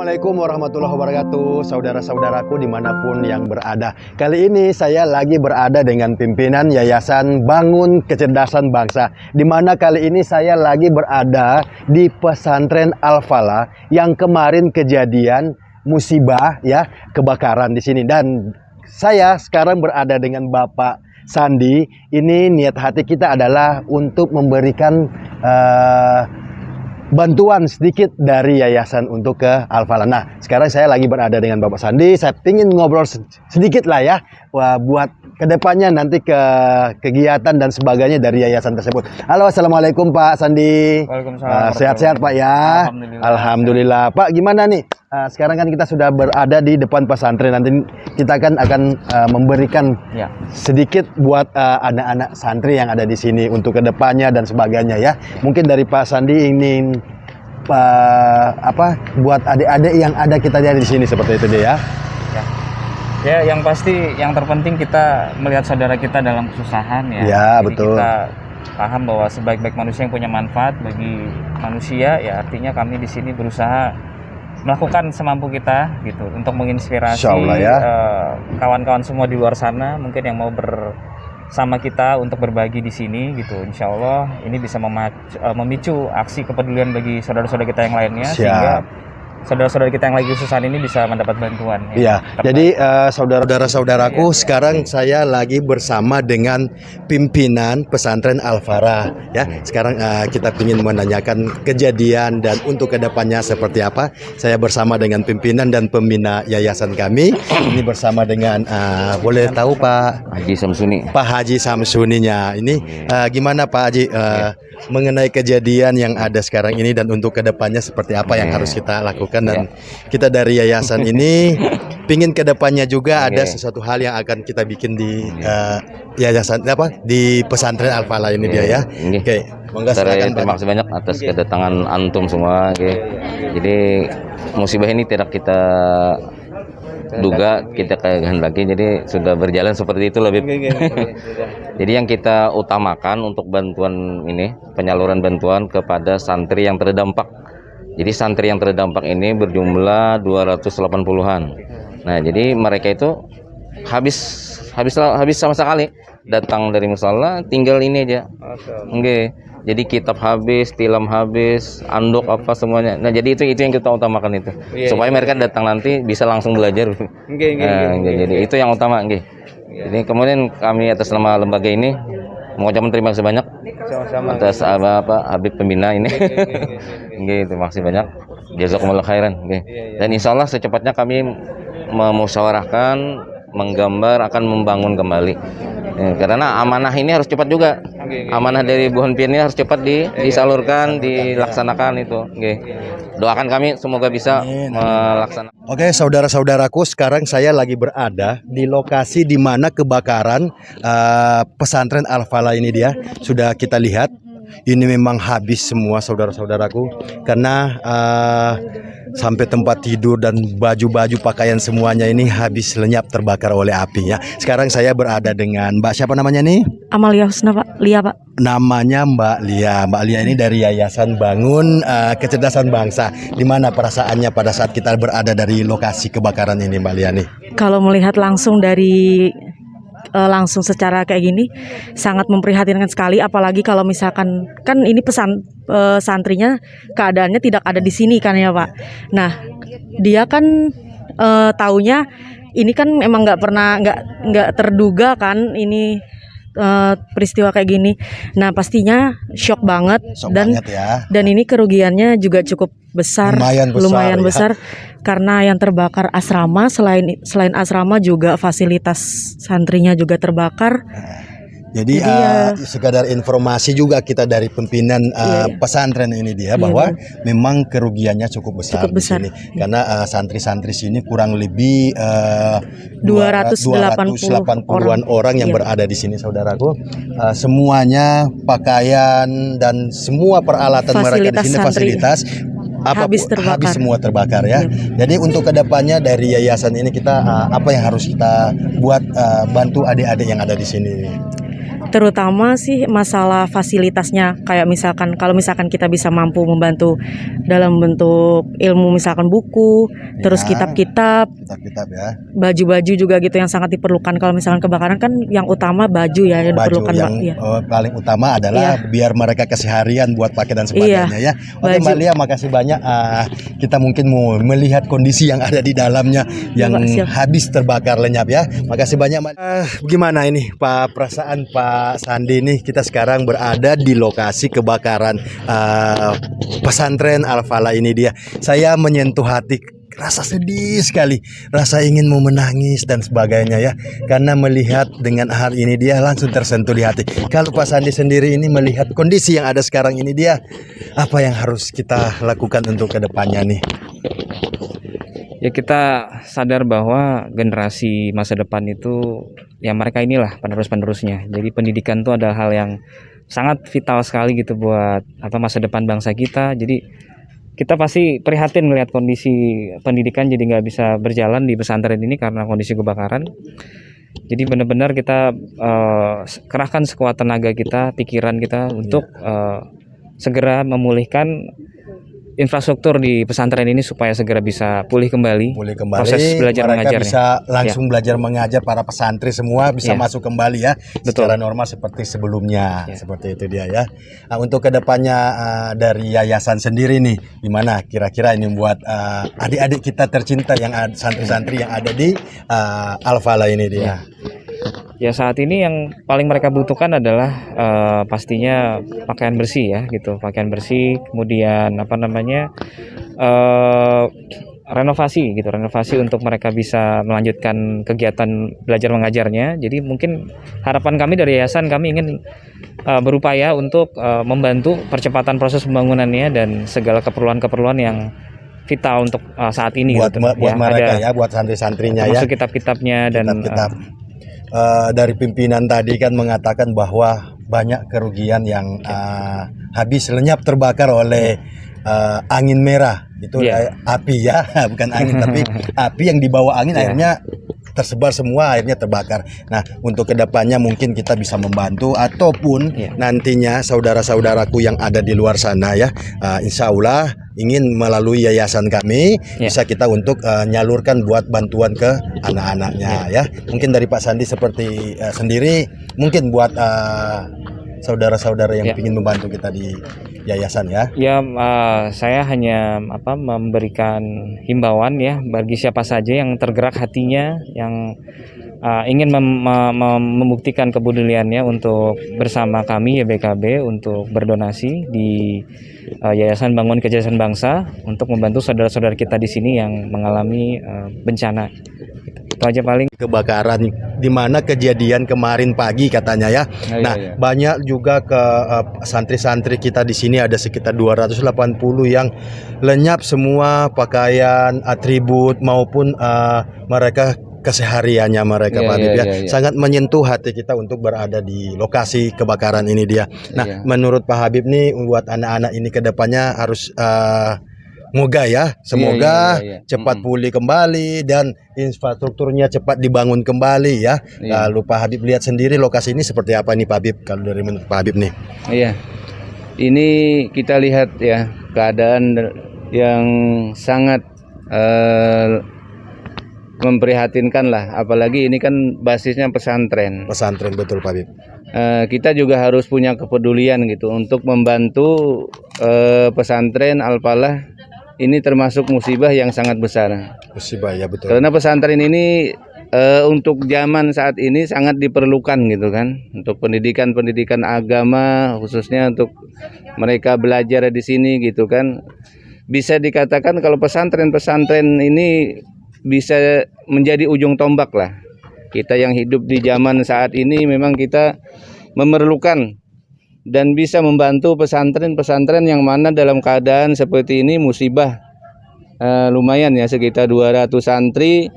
Assalamualaikum warahmatullahi wabarakatuh, saudara-saudaraku dimanapun yang berada. Kali ini saya lagi berada dengan pimpinan Yayasan Bangun Kecerdasan Bangsa, di mana kali ini saya lagi berada di pesantren Al-Falah yang kemarin kejadian musibah ya, kebakaran di sini. Dan saya sekarang berada dengan Bapak Sandi. Ini niat hati kita adalah untuk memberikan bantuan sedikit dari yayasan untuk ke Al-Falah. Nah, sekarang saya lagi berada dengan Bapak Sandi. Saya ingin ngobrol sedikit lah ya, buat kedepannya nanti ke kegiatan dan sebagainya dari yayasan tersebut. Halo, assalamualaikum Pak Sandi. Waalaikumsalam. Sehat-sehat Pak ya. Alhamdulillah. Pak, gimana nih? Sekarang kan kita sudah berada di depan pesantren. Nanti kita akan memberikan sedikit buat anak-anak santri yang ada di sini untuk kedepannya dan sebagainya ya. Mungkin dari Pak Sandi ingin buat adik-adik yang ada kita di sini seperti itu deh ya. Ya, yang pasti yang terpenting kita melihat saudara kita dalam kesusahan ya. Ya, jadi betul. Kita paham bahwa sebaik-baik manusia yang punya manfaat bagi manusia, ya artinya kami di sini berusaha melakukan semampu kita gitu untuk menginspirasi kawan-kawan semua di luar sana mungkin yang mau bersama kita untuk berbagi di sini gitu. Insya Allah ini bisa memicu aksi kepedulian bagi saudara-saudara kita yang lainnya. Siap. Sehingga saudara-saudara kita yang lagi kesusahan ini bisa mendapat bantuan. Iya, jadi saudara-saudaraku, sekarang saya lagi bersama dengan pimpinan pesantren Al-Falah ya. Sekarang kita ingin menanyakan kejadian dan untuk kedepannya seperti apa. Saya bersama dengan pimpinan dan pembina yayasan kami. Ini bersama dengan boleh tahu Pak Haji Samsuni. Pak Haji Samsuninya. Ini gimana Pak Haji mengenai kejadian yang ada sekarang ini dan untuk kedepannya seperti apa yang harus kita lakukan, dan kita dari yayasan ini pingin kedepannya juga ada sesuatu hal yang akan kita bikin di yayasan di pesantren Al-Falah ini dia ya. Oke. Terima kasih banyak atas kedatangan antum semua. Jadi musibah ini tidak kita duga, kita kehendaki, jadi sudah berjalan seperti itu lebih. Jadi yang kita utamakan untuk bantuan ini, penyaluran bantuan kepada santri yang terdampak. Jadi santri yang terdampak ini berjumlah 280-an. Nah, jadi mereka itu habis sama sekali datang dari musala, tinggal ini aja. Jadi kitab habis, tilam habis, anduk apa semuanya. Nah, jadi itu yang kita utamakan itu. Supaya mereka datang nanti bisa langsung belajar. Jadi itu yang utama, Jadi kemudian kami atas nama lembaga ini mengucapkan terima kasih banyak atas Habib pembina ini. Terima kasih banyak. Jazakumullah khairan. Dan insya Allah secepatnya kami memusyawarahkan, menggambar akan membangun kembali. Karena amanah ini harus cepat juga. Amanah dari Bu Honpin ini harus cepat disalurkan, dilaksanakan itu. Doakan kami semoga bisa melaksanakan. Oke, saudara-saudaraku, sekarang saya lagi berada di lokasi di mana kebakaran pesantren Al-Falah ini dia. Sudah kita lihat, ini memang habis semua saudara-saudaraku, karena sampai tempat tidur dan baju-baju pakaian semuanya ini habis lenyap terbakar oleh apinya. Sekarang saya berada dengan Mbak, siapa namanya nih? Amalia Husna Pak, Lia Pak. Namanya Mbak Lia. Mbak Lia ini dari Yayasan Bangun Kecerdasan Bangsa. Gimana perasaannya pada saat kita berada dari lokasi kebakaran ini Mbak Lia nih? Kalau melihat langsung langsung secara kayak gini sangat memprihatinkan sekali, apalagi kalau misalkan kan ini santrinya keadaannya tidak ada di sini kan ya Pak. Nah, dia kan taunya ini kan emang nggak terduga kan ini peristiwa kayak gini. Nah, pastinya shock banget dan ini kerugiannya juga cukup besar, lumayan besar karena yang terbakar asrama, selain asrama juga fasilitas santrinya juga terbakar. Jadi sekadar informasi juga kita dari pimpinan pesantren ini dia bahwa memang kerugiannya cukup besar di sini, karena santri-santri sini kurang lebih 280-an orang yang berada di sini saudaraku. Semuanya pakaian dan semua peralatan mereka di sini fasilitas habis semua terbakar ya. Jadi untuk kedepannya dari yayasan ini kita apa yang harus kita buat bantu adik-adik yang ada di sini? Terutama sih masalah fasilitasnya, kayak misalkan kalau misalkan kita bisa mampu membantu dalam bentuk ilmu, misalkan buku, terus Ya. kitab-kitab, Kitab-kitab ya. baju-baju juga gitu yang sangat diperlukan. Kalau misalkan kebakaran kan yang utama baju ya yang Baju diperlukan, yang Mbak. Iya. paling utama adalah biar mereka keseharian buat pakai dan sebagainya ya. Oke baju. Mbak Lia, makasih banyak. Kita mungkin mau melihat kondisi yang ada di dalamnya yang Mbak, siap. habis terbakar lenyap ya. Makasih banyak Mbak. Gimana ini Pak, perasaan Pak Sandi nih, kita sekarang berada di lokasi kebakaran pesantren Al-Falah ini dia. Saya menyentuh hati, rasa sedih sekali, rasa ingin mau menangis dan sebagainya ya, karena melihat dengan hal ini dia langsung tersentuh di hati. Kalau Pak Sandi sendiri ini melihat kondisi yang ada sekarang ini dia, apa yang harus kita lakukan untuk kedepannya nih? Ya, kita sadar bahwa generasi masa depan itu ya mereka inilah penerus-penerusnya. Jadi pendidikan itu adalah hal yang sangat vital sekali gitu buat masa depan bangsa kita. Jadi kita pasti prihatin melihat kondisi pendidikan jadi nggak bisa berjalan di pesantren ini karena kondisi kebakaran. Jadi benar-benar kita kerahkan sekuat tenaga kita, pikiran kita untuk segera memulihkan infrastruktur di pesantren ini supaya segera bisa pulih kembali. Proses belajar mereka mengajarnya. bisa langsung belajar mengajar, para pesantri semua bisa Ya. masuk kembali ya, Betul. secara normal seperti sebelumnya. Ya. Seperti itu dia ya. Untuk kedepannya dari yayasan sendiri nih, gimana kira-kira ini buat adik-adik kita tercinta yang santri-santri yang ada di Al-Falah ini dia. Ya, saat ini yang paling mereka butuhkan adalah pastinya pakaian bersih ya gitu, pakaian bersih, kemudian renovasi untuk mereka bisa melanjutkan kegiatan belajar mengajarnya. Jadi mungkin harapan kami dari yayasan, kami ingin berupaya untuk membantu percepatan proses pembangunannya dan segala keperluan-keperluan yang vital untuk saat ini Buat gitu. buat mereka ada ya, buat santri-santrinya ya. termasuk kitab-kitabnya dan Kitab-kitab. Dari pimpinan tadi kan mengatakan bahwa banyak kerugian yang habis lenyap terbakar oleh angin merah itu. Iya. Api ya bukan angin tapi api yang dibawa angin Iya. akhirnya tersebar semua, akhirnya terbakar. Nah, untuk kedepannya mungkin kita bisa membantu ataupun Iya. nantinya saudara-saudaraku yang ada di luar sana ya, insya Allah ingin melalui yayasan kami Iya. bisa kita untuk nyalurkan buat bantuan ke anak-anaknya ya. Mungkin dari Pak Sandi seperti sendiri mungkin buat saudara-saudara yang Ya. ingin membantu kita di yayasan ya. Ya, saya hanya memberikan himbauan ya bagi siapa saja yang tergerak hatinya, yang ingin membuktikan kepeduliannya untuk bersama kami YBKB untuk berdonasi di Yayasan Bangun Kecerdasan Bangsa untuk membantu saudara-saudara kita di sini yang mengalami bencana. Itu aja paling. Kebakaran di mana kejadian kemarin pagi katanya ya. Nah, banyak juga ke santri-santri kita di sini ada sekitar 280 yang lenyap semua pakaian, atribut maupun mereka kesehariannya mereka Pak Habib ya. Sangat menyentuh hati kita untuk berada di lokasi kebakaran ini dia. Nah, menurut Pak Habib nih buat anak-anak ini ke depannya harus semoga ya, semoga cepat pulih kembali dan infrastrukturnya cepat dibangun kembali ya. Lalu Pak Habib lihat sendiri lokasi ini seperti apa nih Pak Habib, kalau dari menurut Pak Habib nih? Iya, ini kita lihat ya keadaan yang sangat memprihatinkan lah. Apalagi ini kan basisnya pesantren. Pesantren betul Pak Habib. Kita juga harus punya kepedulian gitu untuk membantu pesantren Al-Falah. Ini termasuk musibah yang sangat besar. Musibah ya betul. Karena pesantren ini untuk zaman saat ini sangat diperlukan gitu kan, untuk pendidikan agama khususnya untuk mereka belajar di sini gitu kan. Bisa dikatakan kalau pesantren ini bisa menjadi ujung tombak lah. Kita yang hidup di zaman saat ini memang kita memerlukan dan bisa membantu pesantren-pesantren yang mana dalam keadaan seperti ini musibah. Lumayan ya, sekitar 200 santri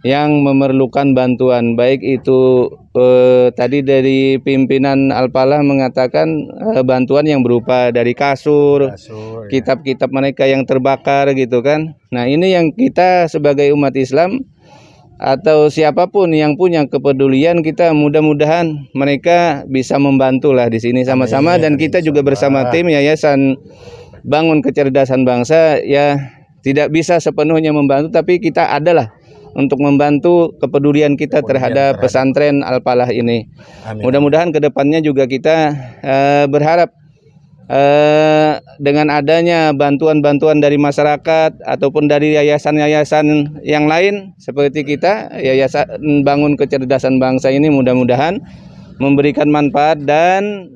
yang memerlukan bantuan, baik itu tadi dari pimpinan Al-Falah mengatakan bantuan yang berupa dari kasur, kitab-kitab mereka yang terbakar gitu kan. Nah, ini yang kita sebagai umat Islam atau siapapun yang punya kepedulian, kita mudah-mudahan mereka bisa membantu lah di sini sama-sama. Dan kita juga bersama tim Yayasan Bangun Kecerdasan Bangsa ya tidak bisa sepenuhnya membantu, tapi kita adalah untuk membantu kepedulian kita terhadap pesantren Al-Falah ini. Mudah-mudahan kedepannya juga kita berharap dengan adanya bantuan-bantuan dari masyarakat ataupun dari yayasan-yayasan yang lain seperti kita, Yayasan Bangun Kecerdasan Bangsa ini mudah-mudahan memberikan manfaat dan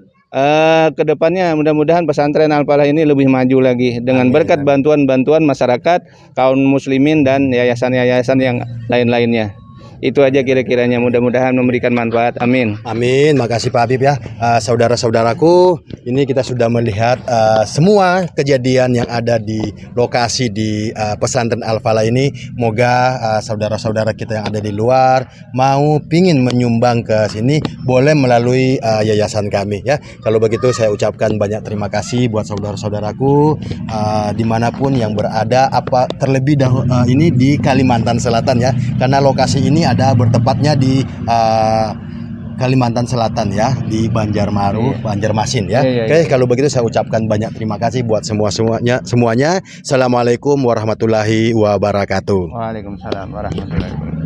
kedepannya mudah-mudahan pesantren Al-Falah ini lebih maju lagi dengan berkat bantuan-bantuan masyarakat, kaum muslimin dan yayasan-yayasan yang lain-lainnya. Itu aja kira-kiranya, mudah-mudahan memberikan manfaat. Amin. Amin. Makasih Pak Habib ya. Saudara-saudaraku, ini kita sudah melihat semua kejadian yang ada di lokasi di pesantren Al-Falah ini. Moga saudara-saudara kita yang ada di luar mau pingin menyumbang ke sini, boleh melalui yayasan kami ya. Kalau begitu saya ucapkan banyak terima kasih buat saudara-saudaraku dimanapun yang berada, terlebih dahulu ini di Kalimantan Selatan ya, karena lokasi ini ada bertepatnya di Kalimantan Selatan ya, di Banjarmaru, Banjarmasin ya. Oke, kalau begitu saya ucapkan banyak terima kasih buat semuanya. Assalamualaikum warahmatullahi wabarakatuh. Waalaikumsalam warahmatullahi wabarakatuh.